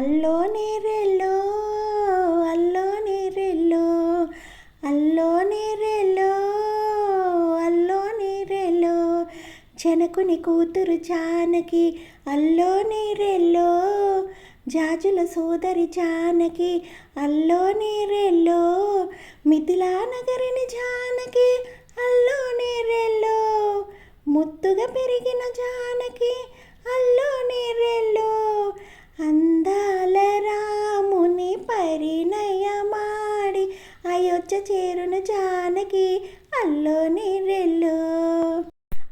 అల్లో నేరెల్లో అల్లో నేరెల్లో అల్లో నేరెల్లో అల్లో నేరెల్లో జనకుని కూతురు జానకి అల్లో నేరెల్లో జాజుల సోదరి జానకి అల్లో నేరెల్లో మిథిలా నగరిని జానకి అల్లో నేరెల్లో ముద్దుగా పెరిగిన జానకి అల్లో నేరెల్లో అందాల రాముని పరిణయమాడి అయోధ్య చేరును జానకి అల్లో నేరెల్లో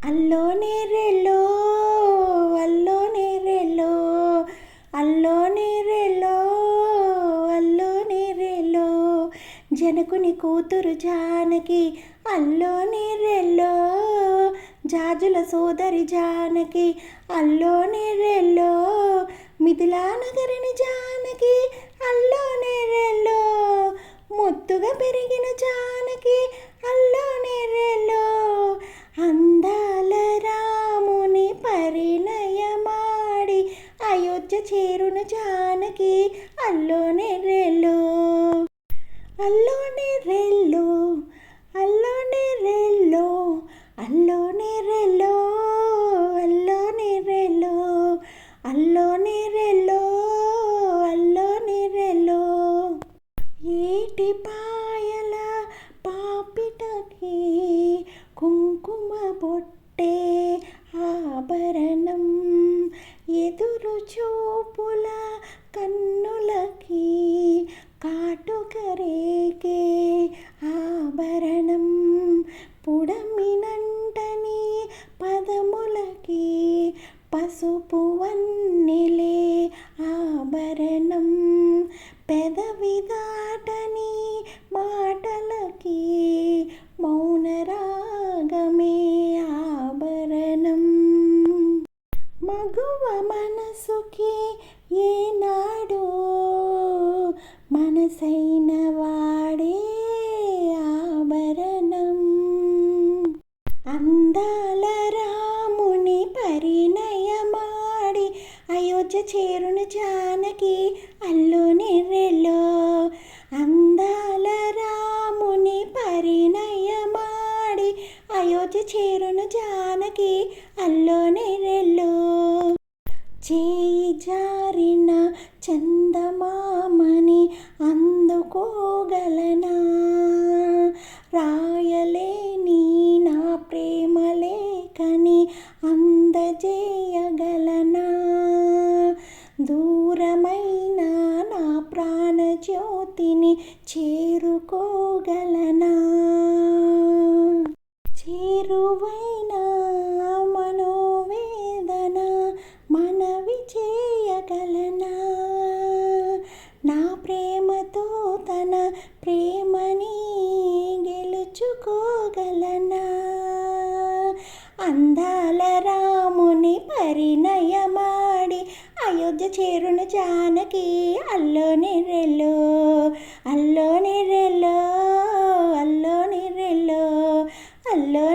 అల్లో నేరెల్లో అల్లో నేరెల్లో అల్లో నేరెల్లో అల్లో నేరెల్లో జనకుని కూతురు జానకి అల్లో నేరెల్లో జాజుల సోదరి జానకి అల్లో నేరెల్లో మిథిలా నగరిని జానకి అల్లో నేరెల్లో ముద్దుగా పెరిగిన జానకి అల్లో నేరెల్లో అందాల రాముని పరిణయమాడి అయోధ్య చేరును జానకి అల్లో నేరెల్లో అల్లో నేరెల్లో అల్లో నేరెల్లో అల్లో నేరెల్లో అల్లో నేరెల్లో అల్లో నేరెల్లో అల్లో నేరెల్లో ఏటి పాయల పాపిటకి కుంకుమ బొట్టే ఆభరణం ఎదురు చూపుల కన్నులకి కాటుకరేకే ఆభరణం పుడమినంటని పదములకి పసుపు వన్నెలే ఆభరణం పెదవి దాటని మాటలకి మౌనరాగమే ఆభరణం మగువ మనసుకి ఏనాడో మనసైన వాడే ఆభరణం అందాల రాముని పరిణయమాడి అయోధ్య చేరును జానకి అల్లో నేరెల్లో అందాల రాముని పరిణయమాడి అయోధ్య చేరును జానకి అల్లో నేరెల్లో చేయి జారిన చందమామని అందుకోగలనా రాయలేని నా ప్రేమ లేఖని అందజేయగలనా దూరమైన నా ప్రాణజ్యోతిని చేరుకోగలనా చేరువైన మనోవేదన మనవి చేయగలనా నా ప్రేమతో తన ప్రేమని గెలుచుకోగలనా అందాల రాముని పరిణయమాడి అయోధ్య చేరును జానకి అల్లో నేరెల్లో అల్లో నేరెల్లో అల్లో నేరెల్లో అల్లో